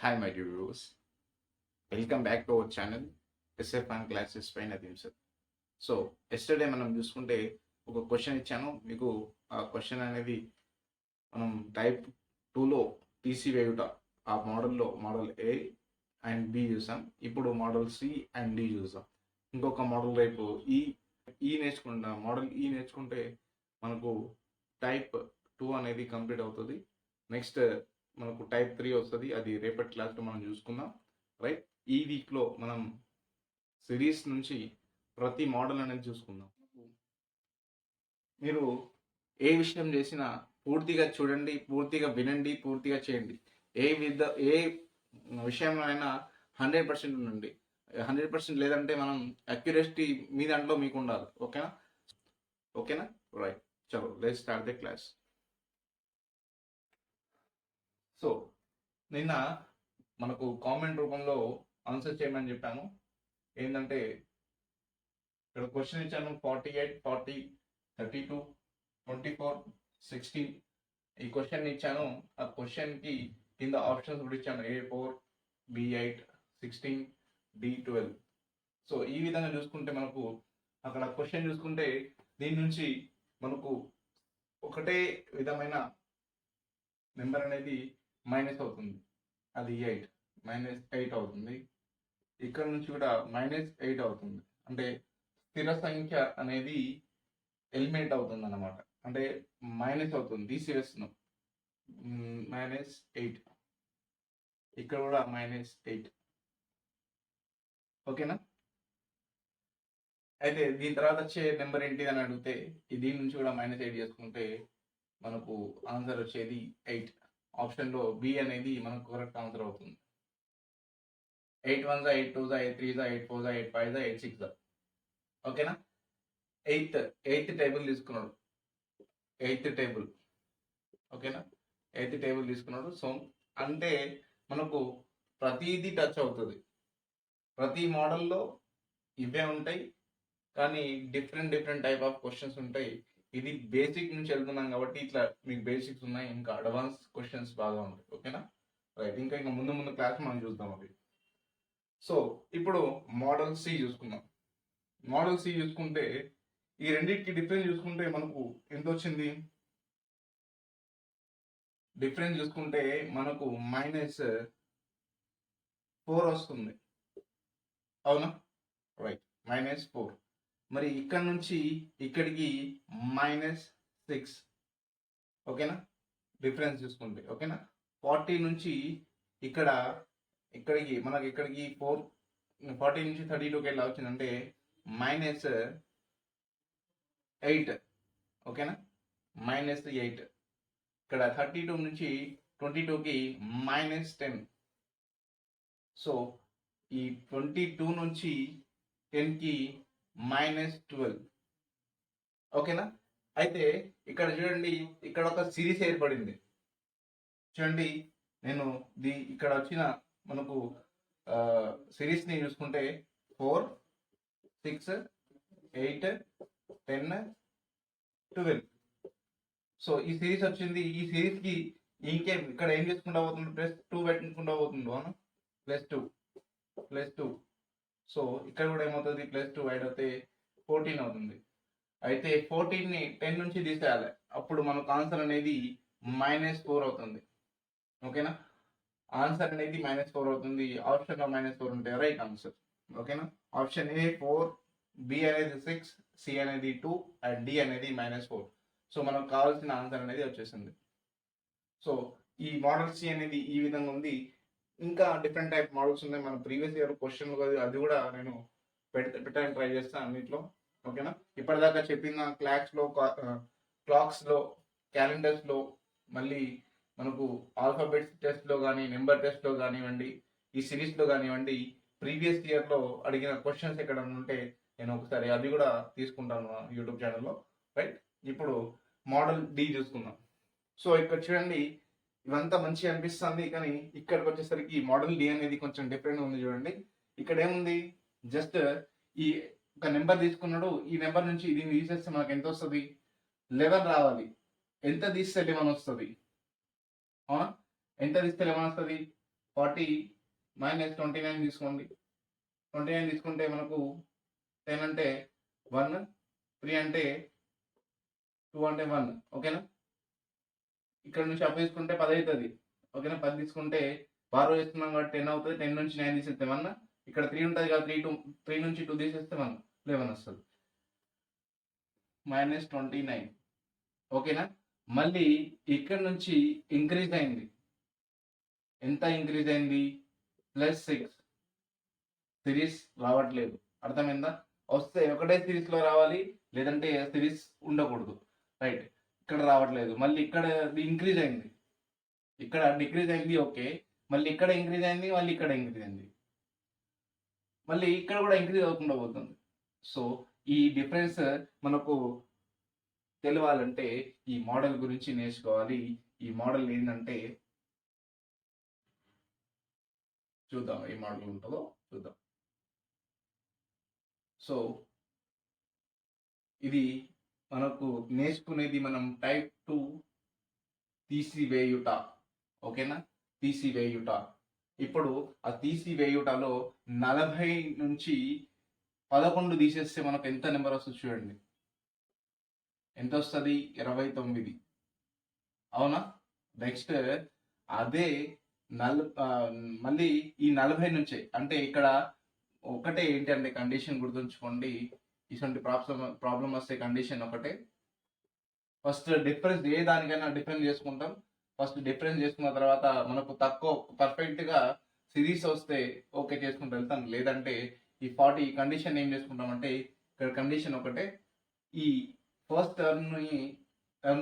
Hi, my dear viewers. Welcome back to our channel, SF and Classes by Nadeem sir. So yesterday మనం చూసుకుంటే ఒక question ఇచ్చాను మీకు. ఆ క్వశ్చన్ అనేది మనం టైప్ 2లో తీసివేయుట, ఆ మోడల్లో మోడల్ ఏ అండ్ బి చూసాం. ఇప్పుడు మోడల్ సి అండ్ డి చూసాం. ఇంకొక మోడల్ రేపు ఈ నేర్చుకుంటా, మోడల్ ఈ నేర్చుకుంటే మనకు టైప్ 2 అనేది కంప్లీట్ అవుతుంది. నెక్స్ట్ మనకు టైప్ 3 వస్తుంది, అది రేపటి క్లాస్లో మనం చూసుకుందాం. రైట్, ఈ వీక్లో మనం సిరీస్ నుంచి ప్రతి మోడల్ అనేది చూసుకుందాం. మీరు ఏ విషయం చేసినా పూర్తిగా చూడండి, పూర్తిగా వినండి, పూర్తిగా చేయండి. ఏ విషయంలో అయినా 100% ఉండండి. 100% లేదంటే మనం అక్యురసీ మీ దాంట్లో మీకు ఉండాలి. ఓకేనా రైట్, చలో let's start the class. So నిన్న మనకు కామెంట్ రూపంలో ఆన్సర్ చేయమని చెప్పాను. ఏంటంటే ఇక్కడ క్వశ్చన్ ఇచ్చాను 48, 40, 32, 24, 16 ఈ క్వశ్చన్ ఇచ్చాను. ఆ క్వశ్చన్కి కింద ఆప్షన్స్ కూడా ఇచ్చాను, A4, B8, 16, D12. సో ఈ విధంగా చూసుకుంటే మనకు అక్కడ క్వశ్చన్ చూసుకుంటే దీని నుంచి మనకు ఒకటే విధమైన నెంబర్ అనేది మైనస్ అవుతుంది, అది 8 -8 అవుతుంది. ఇక్కడ నుంచి కూడా -8 అవుతుంది, అంటే స్థిర సంఖ్య అనేది ఎలిమినేట్ అవుతుంది అన్నమాట, అంటే మైనస్ అవుతుంది, తీసివేస్తున్నాం. -8, ఇక్కడ కూడా -8. ఓకేనా? అయితే దీని తర్వాత వచ్చే నెంబర్ ఏంటి అని అడిగితే దీని నుంచి కూడా -8 చేసుకుంటే మనకు ఆన్సర్ వచ్చేది 8. ఆప్షన్లో బి అనేది మనకు కరెక్ట్ ఆన్సర్ అవుతుంది. 8 1 8 2 8 3 8 4 8 5 8 6. ఓకేనా? ఎయిత్ టేబుల్ తీసుకున్నాడు, ఓకేనా? ఎయిత్ టేబుల్ తీసుకున్నాడు. సో అంటే మనకు ప్రతిదీ టచ్ అవుతుంది, ప్రతి మోడల్లో ఇవే ఉంటాయి, కానీ డిఫరెంట్ టైప్ ఆఫ్ క్వశ్చన్స్ ఉంటాయి. ఇది బేసిక్ నుంచి వెళ్తున్నాం కాబట్టి ఇట్లా మీకు బేసిక్స్ ఉన్నాయి, ఇంకా అడ్వాన్స్ క్వశ్చన్స్ బాగా ఉంటాయి. ఓకేనా రైట్, ఇంకా ముందు క్లాస్ మనం చూద్దాం అవి. సో ఇప్పుడు మోడల్ సి చూసుకుందాం. మోడల్ సి చూసుకుంటే ఈ రెండింటికి డిఫరెన్స్ చూసుకుంటే మనకు ఎంత వచ్చింది? డిఫరెన్స్ చూసుకుంటే మనకు -4 వస్తుంది, అవునా? రైట్, -4. మరి ఇక్కడ నుంచి ఇక్కడికి -6. ఓకేనా? డిఫరెన్స్ చూసుకుంటే ఓకేనా? 40 నుంచి ఇక్కడికి 4, 40 నుంచి 32కి ఎలా వచ్చిందంటే -8. ఓకేనా? -8. ఇక్కడ 32 నుంచి 22కి -10. సో ఈ 22 నుంచి 10కి -12. ఓకేనా? అయితే ఇక్కడ చూడండి, ఇక్కడ ఒక సిరీస్ ఏర్పడింది. చూడండి, నేను ఇక్కడ వచ్చిన మనకు సిరీస్ని చూసుకుంటే 4, 6, 8, 10, 12. సో ఈ సిరీస్ వచ్చింది. ఈ సిరీస్కి ఇంకేం ఇక్కడ ఏం చేసుకుంటా పోతుంది? +2 పెట్టుకుంటా పోతుంది, అవును? +2. సో ఇక్కడ కూడా ఏమవుతుంది? +2 యాడ్ అవుతే 14 అవుతుంది. అయితే 14ని 10 నుంచి తీసేయాలి, అప్పుడు మనకు ఆన్సర్ అనేది -4 అవుతుంది. ఓకేనా? ఆన్సర్ అనేది -4 అవుతుంది. ఆప్షన్లో -4 ఉంటే రైట్ ఆన్సర్. ఓకేనా? ఆప్షన్ ఏ 4, బి అనేది 6, సి అనేది 2 అండ్ డి అనేది -4. సో మనకు కావాల్సిన ఆన్సర్ అనేది వచ్చేసింది. సో ఈ మోడల్ సి అనేది ఈ విధంగా ఉంది. ఇంకా డిఫరెంట్ టైప్ మోడల్స్ ఉన్నాయి. మన ప్రీవియస్ ఇయర్ క్వశ్చన్ అది కూడా నేను పెట్టడానికి ట్రై చేస్తాను అన్నిట్లో. ఓకేనా? ఇప్పటిదాకా చెప్పిన క్లాక్స్లో, క్యాలెండర్స్లో, మళ్ళీ మనకు ఆల్ఫాబెట్స్ టెస్ట్లో కానీ, నెంబర్ టెస్ట్లో కానివ్వండి, ఈ సిరీస్లో కానివ్వండి, ప్రీవియస్ ఇయర్లో అడిగిన క్వశ్చన్స్ ఎక్కడ ఉంటే నేను ఒకసారి అవి కూడా తీసుకుంటాను యూట్యూబ్ ఛానల్లో. రైట్, ఇప్పుడు మోడల్ డి చూసుకుందాం. సో ఇక్కడ చూడండి, ఇవంతా మంచిగా అనిపిస్తుంది, కానీ ఇక్కడికి వచ్చేసరికి మోడల్ డి అనేది కొంచెం డిఫరెంట్ ఉంది. చూడండి, ఇక్కడ ఏముంది? జస్ట్ ఈ ఒక నెంబర్ తీసుకున్నాడు, ఈ నెంబర్ నుంచి దీన్ని తీసేస్తే మనకు ఎంత వస్తుంది? 11 రావాలి. ఎంత తీస్తే 11 వస్తుంది? అవునా? ఎంత తీస్తే 11 వస్తుంది? 40 మైనస్ 29 తీసుకోండి. 29 తీసుకుంటే మనకు 10 అంటే 1, 3 అంటే 2 అంటే 1. ఓకేనా? ఇక్కడ నుంచి అప్ తీసుకుంటే 10 అవుతుంది. ఓకేనా? 10 తీసుకుంటే బారో చేస్తున్నాం కాబట్టి 10 అవుతుంది. 10 నుంచి 9 తీసేస్తే 1. ఇక్కడ 3 ఉంటుంది కదా, 3 నుంచి 2 తీసేస్తే 1, 11 వస్తుంది. మైనస్ 29. ఓకేనా? మళ్ళీ ఇక్కడ నుంచి ఇంక్రీజ్ అయింది. ఎంత ఇంక్రీజ్ అయింది? +6. సిరీస్ రావట్లేదు. అర్థమైందా? వస్తే ఒకటే సిరీస్లో రావాలి, లేదంటే సిరీస్ ఉండకూడదు. రైట్, ఇక్కడ రావట్లేదు. మళ్ళీ ఇక్కడ ఇంక్రీజ్ అయింది, ఇక్కడ డిక్రీజ్ అయింది. ఓకే, మళ్ళీ ఇక్కడ ఇంక్రీజ్ అయింది, మళ్ళీ ఇక్కడ ఇంక్రీజ్ అయింది, మళ్ళీ ఇక్కడ కూడా ఇంక్రీజ్ అవ్వకుండా పోతుంది. సో ఈ డిఫరెన్స్ మనకు తెలియాలంటే ఈ మోడల్ గురించి నేర్చుకోవాలి. ఈ మోడల్ ఏంటంటే చూద్దాం, ఏ మోడల్ ఉంటుందో చూద్దాం. సో ఇది మనకు నేర్చుకునేది మనం టైప్ 2 తీసివేయుట. ఓకేనా? తీసివేయుట. ఇప్పుడు ఆ తీసివేయుటలో 40 నుంచి 11 తీసేస్తే మనకు ఎంత నెంబర్ వస్తుంది చూడండి. ఎంత వస్తుంది? 29. అవునా? నెక్స్ట్ అదే మళ్ళీ ఈ 40 నుంచే, అంటే ఇక్కడ ఒకటే ఏంటంటే కండిషన్ గుర్తుంచుకోండి. ఇటువంటి ప్రాబ్లం వస్తే కండిషన్ ఒకటే. ఫస్ట్ డిఫరెన్స్, ఏ దానికైనా డిఫరెన్స్ చేసుకుంటాం. ఫస్ట్ డిఫరెన్స్ చేసుకున్న తర్వాత మనకు తక్కువ పర్ఫెక్ట్గా సిరీస్ వస్తే ఓకే చేసుకుంటూ వెళ్తాం. లేదంటే ఈ 40 కండిషన్ ఏం చేసుకుంటామంటే, ఇక్కడ కండిషన్ ఒకటే. ఈ ఫస్ట్ టర్మ్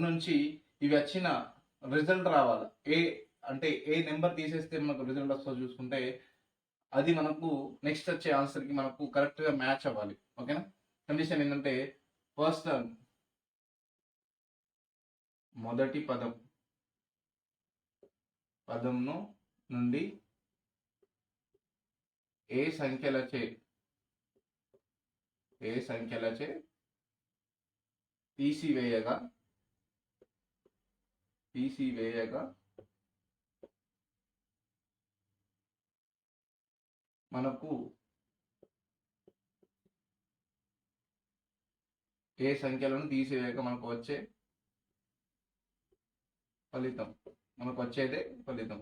నుంచి ఇవి వచ్చిన రిజల్ట్ రావాలి. అంటే ఏ నెంబర్ తీసేస్తే మనకు రిజల్ట్ వస్తుందో చూసుకుంటే అది మనకు నెక్స్ట్ వచ్చే ఆన్సర్కి మనకు కరెక్ట్గా మ్యాచ్ అవ్వాలి. ఓకేనా? కండిషన్ ఏంటంటే, ఫస్ట్ టర్మ్ మొదటి పదంను నుండి ఏ సంఖ్యలచే తీసివేయగా మనకు ఏ సంఖ్యలను తీసివేయగా మనకు వచ్చే ఫలితం, మనకు వచ్చేదే ఫలితం.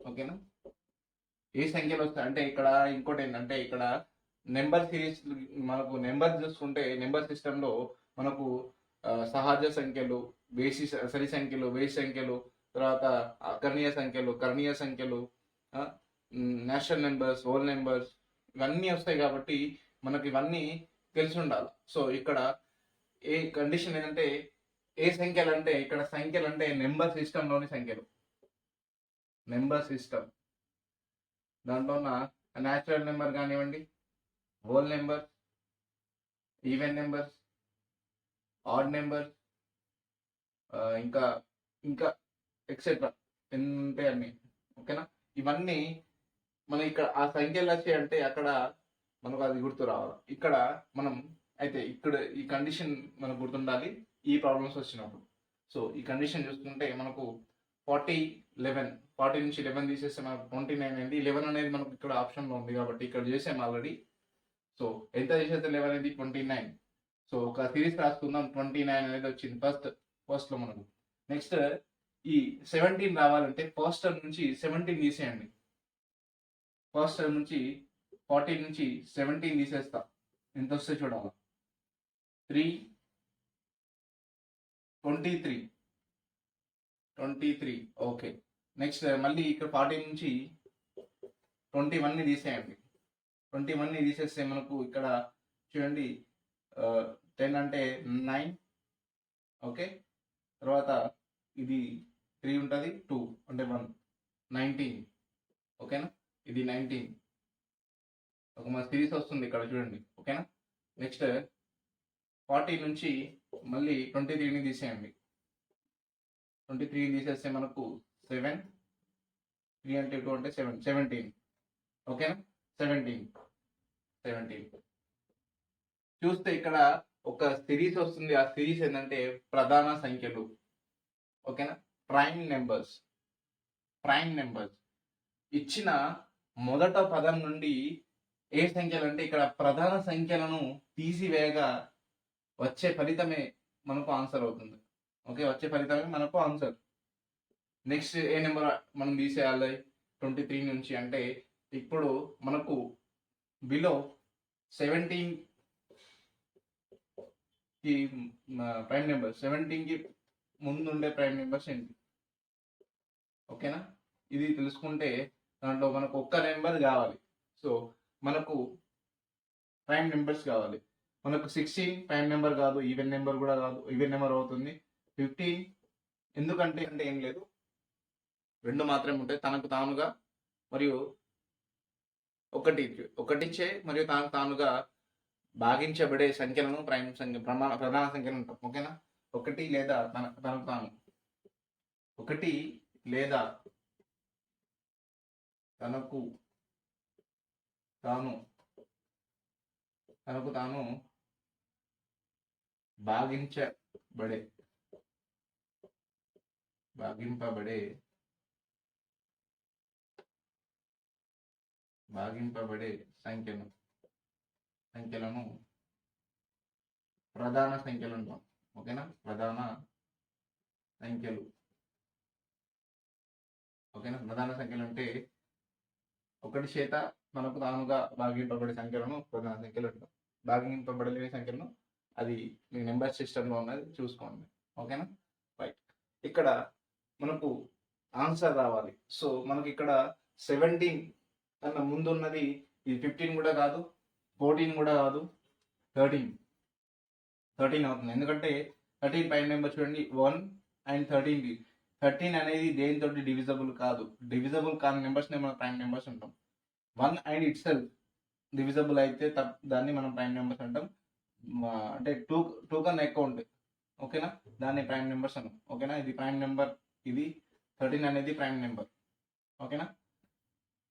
ఓకేనా? ఏ సంఖ్యలు వస్తాయి అంటే, ఇక్కడ ఇంకోటి ఏంటంటే, ఇక్కడ నెంబర్ సిరీస్ మనకు నెంబర్ చూసుకుంటే నెంబర్ సిస్టంలో మనకు సహజ సంఖ్యలు, సరి సంఖ్యలు, బేసి సంఖ్యలు, తర్వాత కర్ణీయ సంఖ్యలు, నేషనల్ నెంబర్స్, హోల్ నెంబర్స్, ఇవన్నీ వస్తాయి. కాబట్టి మనకి ఇవన్నీ తెలిసి ఉండాలి. సో ఇక్కడ ఏ కండిషన్ ఏంటంటే, ఏ సంఖ్యలు అంటే, ఇక్కడ సంఖ్యలు అంటే నెంబర్ సిస్టంలోని సంఖ్యలు. నెంబర్ సిస్టమ్ దాంట్లో ఉన్న న్యాచురల్ నెంబర్ కానివ్వండి, whole number, even numbers, odd numbers, ఇంకా ఎక్సెట్రా ఎన్ని అన్ని. ఓకేనా? ఇవన్నీ మనం ఇక్కడ ఆ సంఖ్యలు వచ్చాయంటే అక్కడ మనకు అది గుర్తు రావాలి. ఇక్కడ మనం అయితే ఇక్కడ ఈ కండిషన్ మనకు గుర్తుండాలి ఈ ప్రాబ్లమ్స్ వచ్చినప్పుడు. సో ఈ కండిషన్ చూసుకుంటే మనకు 40 నుంచి 11 తీసేస్తే మనకు 29 అయింది. 11 అనేది మనకు ఇక్కడ ఆప్షన్లో ఉంది కాబట్టి ఇక్కడ చేసాం ఆల్రెడీ. సో ఎంత చేసేస్తే 11 అనేది 29. సో ఒక సిరీస్ రాసుకుందాం. 29 అనేది వచ్చింది ఫస్ట్లో మనకు. నెక్స్ట్ ఈ 17 రావాలంటే ఫస్ట్ టర్మ్ నుంచి 17 తీసేయండి. ఫస్ట్ టర్మ్ నుంచి 40 నుంచి 17 తీసేస్తా. ఎంత వస్తే చూడాలి? 23. ఓకే. నెక్స్ట్ మళ్ళీ ఇక్కడ 40 నుంచి 21ని తీసేయండి. 21ని తీసేస్తే మనకు ఇక్కడ చూడండి 10 అంటే 9. ఓకే, తర్వాత ఇది 3 ఉంటుంది, 2 అంటే 1, 19. ఓకేనా? ఇది 19. ఒక మన సిరీస్ వస్తుంది ఇక్కడ చూడండి. ఓకేనా? నెక్స్ట్ 40 నుంచి మళ్ళీ 23ని తీసేయండి. 23 తీసేస్తే మనకు 7, 3 అంటే 2 అంటే 7, 17. ఓకేనా? 17 చూస్తే ఇక్కడ ఒక సిరీస్ వస్తుంది. ఆ సిరీస్ ఏంటంటే ప్రధాన సంఖ్యలు. ఓకేనా? Prime numbers. Prime numbers. ఇచ్చిన మొదట పదం నుండి ఏ సంఖ్యలు అంటే ఇక్కడ ప్రధాన సంఖ్యలను తీసివేయగా వచ్చే ఫలితమే మనకు ఆన్సర్ అవుతుంది. ఓకే, వచ్చే ఫలితమే మనకు ఆన్సర్. నెక్స్ట్ ఏ నెంబర్ మనం తీసేయాలి 23 నుంచి అంటే ఇప్పుడు మనకు బిలో 17 కి ప్రైమ్ నెంబర్, 17 కి ముందు ఉండే ప్రైమ్ నెంబర్స్ ఏంటి? ఓకేనా, ఇది తెలుసుకుంటే దాంట్లో మనకు ఒక్క నెంబర్ కావాలి. సో మనకు ప్రైమ్ నెంబర్స్ కావాలి. మనకు 16 ప్రైమ్ నెంబర్ కాదు, ఈవెన్ నెంబర్ కూడా కాదు, ఈవెన్ నెంబర్ అవుతుంది. 15 ఎందుకంటే అంటే ఏం లేదు, రెండు మాత్రమే ఉంటాయి, తనకు తానుగా మరియు ఒకటిచ్చే మరియు తనకు తానుగా భాగించబడే సంఖ్యలను ప్రైమ్ సంఖ్య ప్రధాన సంఖ్యలు ఉంటాం. ఓకేనా, ఒకటి లేదా తనకు తాను, ఒకటి లేదా తనకు తాను భాగింపబడే సంఖ్యలను ప్రధాన సంఖ్యలు అంటాం. ఓకేనా, ప్రధాన సంఖ్యలు. ఓకేనా, ప్రధాన సంఖ్యలు అంటే ఒకటి చేత మనకు తానుగా భాగింపబడే సంఖ్యలను ప్రధాన సంఖ్యలు అంటాం. భాగింపబడలేని సంఖ్యలను అది మీ నెంబర్ సిస్టంలో ఉన్నది చూసుకోండి. ఓకేనా, రైట్. ఇక్కడ మనకు ఆన్సర్ రావాలి. సో మనకి ఇక్కడ 17 కన్నా ముందు ఉన్నది ఇది 15 కూడా కాదు, 14 కూడా కాదు, 13 అవుతుంది. ఎందుకంటే 13 ప్రైమ్ నెంబర్ చూడండి, 1 అండ్ 13 అనేది దేనితో డివిజబుల్ కాదు. డివిజబుల్ కాని నెంబర్స్ మనం ప్రైమ్ నెంబర్స్ అంటాం. 1 అండ్ ఇట్ సెల్ఫ్ డివిజబుల్ అయితే దాన్ని మనం ప్రైమ్ నెంబర్స్ అంటాం. అంటే 2 కన్నా ఎక్కువ ఉంటాయి. ఓకేనా, దాన్ని ప్రైమ్ నెంబర్స్ అన్నాం. ఓకేనా, ఇది ప్రైమ్ నెంబర్, ఇది 13 అనేది ప్రైమ్ నెంబర్. ఓకేనా,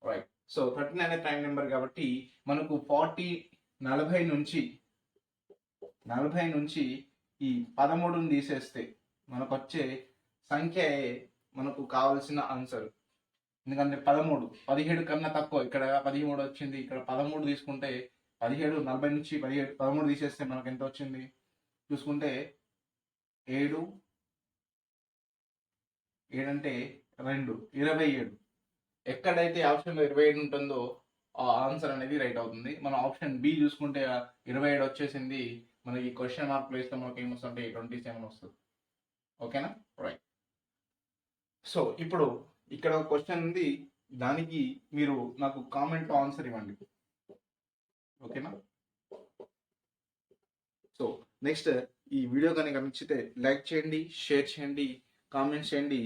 రైట్. సో 13 అనేది ప్రైమ్ నెంబర్ కాబట్టి మనకు 40 నుంచి ఈ 13ని తీసేస్తే మనకు వచ్చే సంఖ్య మనకు కావాల్సిన ఆన్సర్. ఎందుకంటే 17 కన్నా తక్కువ, ఇక్కడ 13 వచ్చింది, ఇక్కడ 13 తీసుకుంటే 17, 40 నుంచి 13 తీసేస్తే మనకు ఎంత వచ్చింది చూసుకుంటే 7 అంటే 2, 27. ఎక్కడైతే ఆప్షన్లో 27 ఉంటుందో ఆ ఆన్సర్ అనేది రైట్ అవుతుంది. మనం ఆప్షన్ బి చూసుకుంటే 27 వచ్చేసింది. మనకి క్వశ్చన్ మార్క్ ప్లేస్లో మనకి ఏమొస్తుంటే 27 వస్తుంది. ఓకేనా, రైట్. సో ఇప్పుడు ఇక్కడ ఒక క్వశ్చన్ ఉంది, దానికి మీరు నాకు కామెంట్లో ఆన్సర్ ఇవ్వండి. ఓకేనా, సో నెక్స్ట్ ఈ వీడియో కనుక నచ్చితే లైక్ చేయండి, షేర్ చేయండి, కామెంట్స్ చేయండి.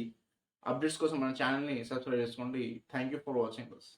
అప్డేట్స్ కోసం మన ఛానల్ని సబ్స్క్రైబ్ చేసుకోండి. Thank you for watching this.